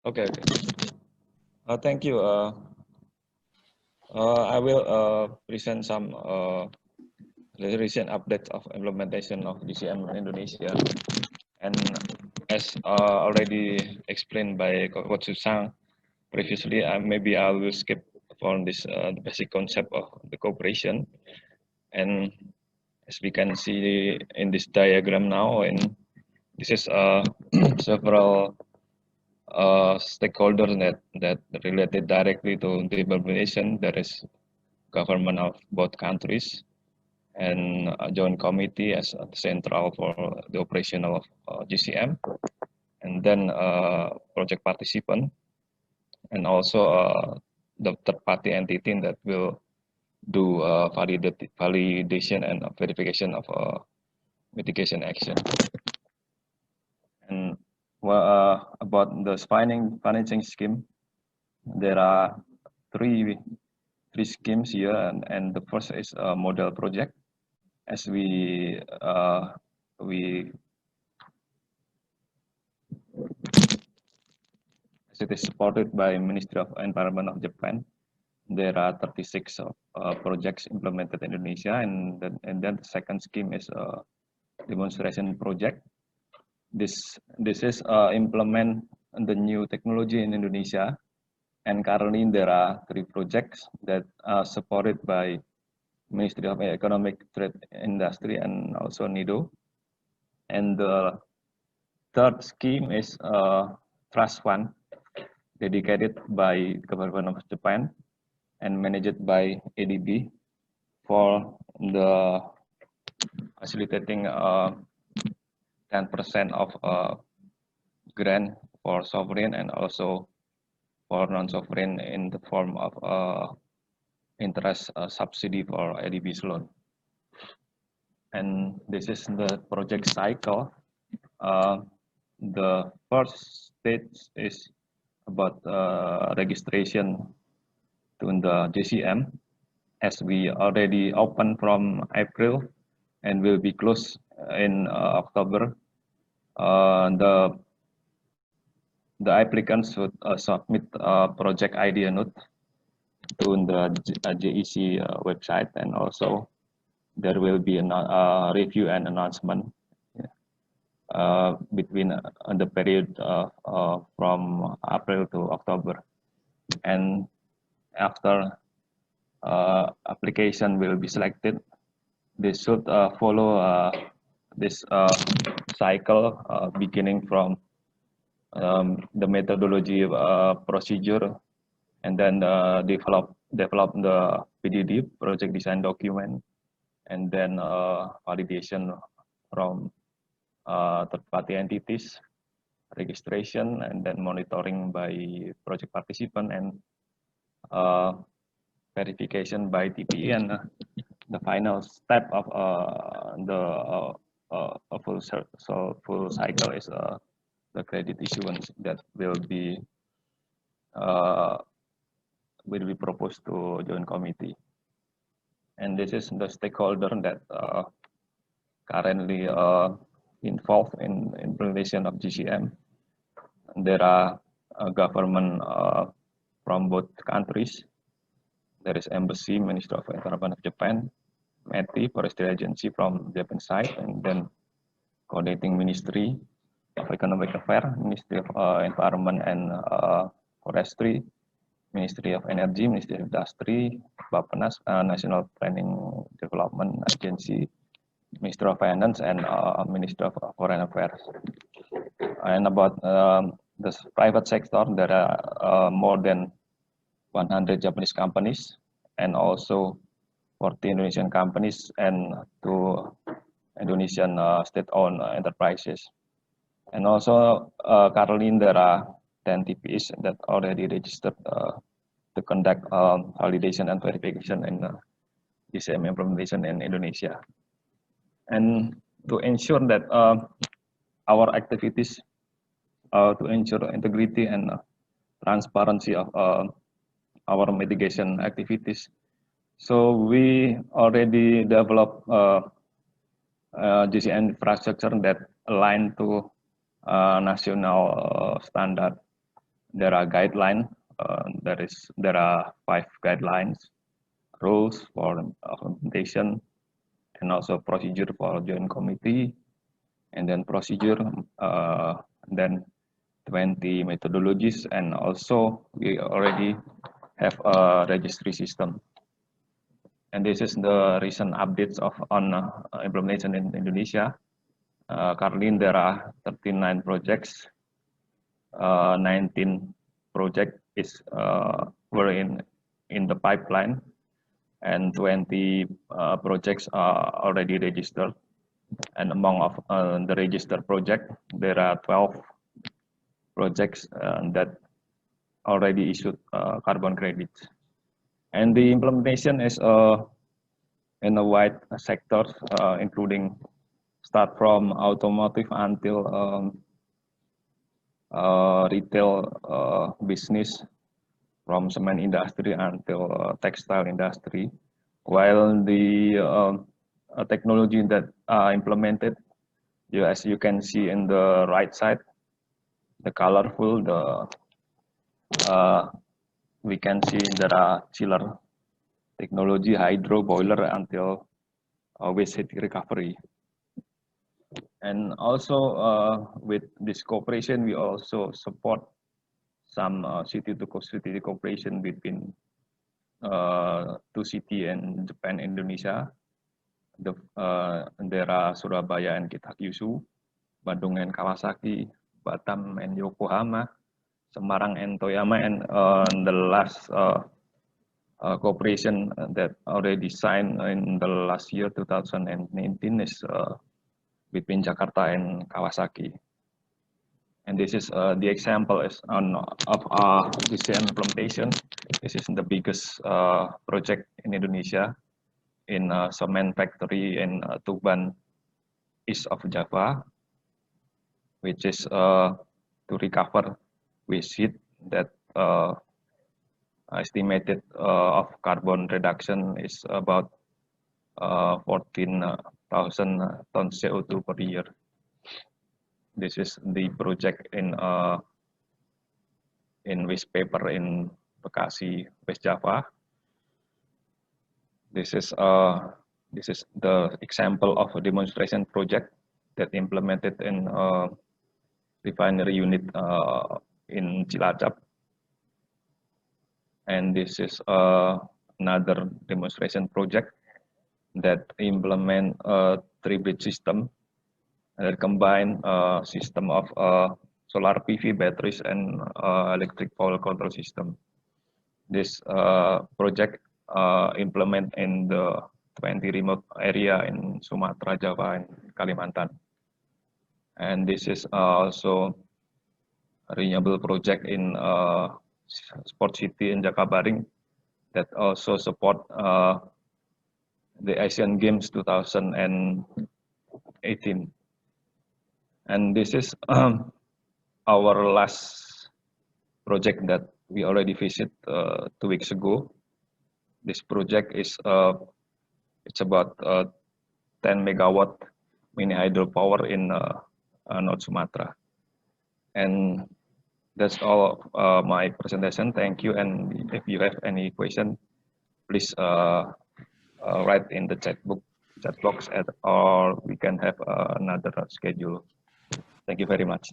Okay, okay. Thank you. I will present some the recent updates of implementation of GCM in Indonesia. And as already explained by Coach Susang previously, maybe I will skip on this the basic concept of the cooperation. And as we can see in this diagram now, and this is several stakeholders that related directly to the implementation. There is government of both countries and a joint committee as central for the operational of GCM, and then project participant, and also the third-party entity that will do validation and verification of mitigation action. And well, about the financing scheme, there are three schemes here, and the first is a model project, as we as it is supported by Ministry of Environment of Japan. There are 36 projects implemented in Indonesia, and then the second scheme is a demonstration project. This is implement the new technology in Indonesia, and currently there are 3 projects that are supported by Ministry of Economic Trade Industry and also NIDO. And the third scheme is trust fund dedicated by Government of Japan and managed by ADB for the facilitating 10% of grant for sovereign and also for non-sovereign in the form of interest subsidy for ADB's loan. And this is the project cycle. The first stage is about registration to the GCM, as we already opened from April and will be closed in October. The applicants should submit a project idea note to the JEC website, and also there will be a review and announcement between the period from April to October. And after application will be selected, they should follow this cycle beginning from the methodology procedure, and then develop the PDD, project design document, and then validation from third-party entities, registration, and then monitoring by project participant, and verification by TPE, and the final step of the full cycle is the credit issuance that will be proposed to joint committee. And this is the stakeholder that currently involved in implementation of GCM. There are government from both countries. There is embassy, Ministry of Environment of Japan, METI, Forestry Agency from Japan side, and then coordinating Ministry of Economic Affairs, Ministry of Environment and Forestry, Ministry of Energy, Ministry of Industry, Bappenas, National Planning Development Agency, Ministry of Finance, and Ministry of Foreign Affairs. And about the private sector, there are more than 100 Japanese companies and also 40 Indonesian companies and 2 Indonesian state-owned enterprises. And also currently there are 10 TPs that already registered to conduct validation and verification in GCM implementation in Indonesia. And to ensure that our activities to ensure integrity and transparency of our mitigation activities. So we already developed GCM infrastructure that align to national standard. there are guidelines. There are 5 guidelines, rules for implementation, and also procedure for joint committee, and then procedure, then 20 methodologies, and also we already have a registry system. And this is the recent updates on implementation in Indonesia. Currently there are 39 projects, 19 project were in the pipeline, and 20 projects are already registered. And among the registered project, there are 12 projects that already issued carbon credits. And the implementation is in a wide sector, including start from automotive until retail business, from cement industry until textile industry. While the technology that are implemented, as you can see in the right side, the colorful, we can see there are chiller technology, hydro boiler until waste heat recovery. And also with this cooperation, we also support some city-to-city cooperation between two cities in Japan, Indonesia. There are Surabaya and Kitakyushu, Bandung and Kawasaki, Batam and Yokohama, Semarang and Toyama, and the last cooperation that already signed in the last year, 2019, is between Jakarta and Kawasaki. And this is the example of GCM implementation. This is the biggest project in Indonesia in a cement factory in Tuban, east of Java, which is to recover waste heat that estimated of carbon reduction is about 14,000 tons CO2 per year. This is the project in waste paper in Bekasi, West Java. This is the example of a demonstration project that implemented in refinery unit in Cilacap. And this is another demonstration project that implement a 3-bridge system that combine a system of solar PV batteries and electric power control system. This project implement in the 20 remote area in Sumatra, Java, and Kalimantan. And this is also a renewable project in Sport City in Jakabaring that also support the Asian Games 2018. And this is our last project that we already visit 2 weeks ago. This project is it's about 10 megawatt mini hydropower in North Sumatra. And that's all of my presentation. Thank you. And if you have any question, please write in the chat box, or we can have another schedule. Thank you very much.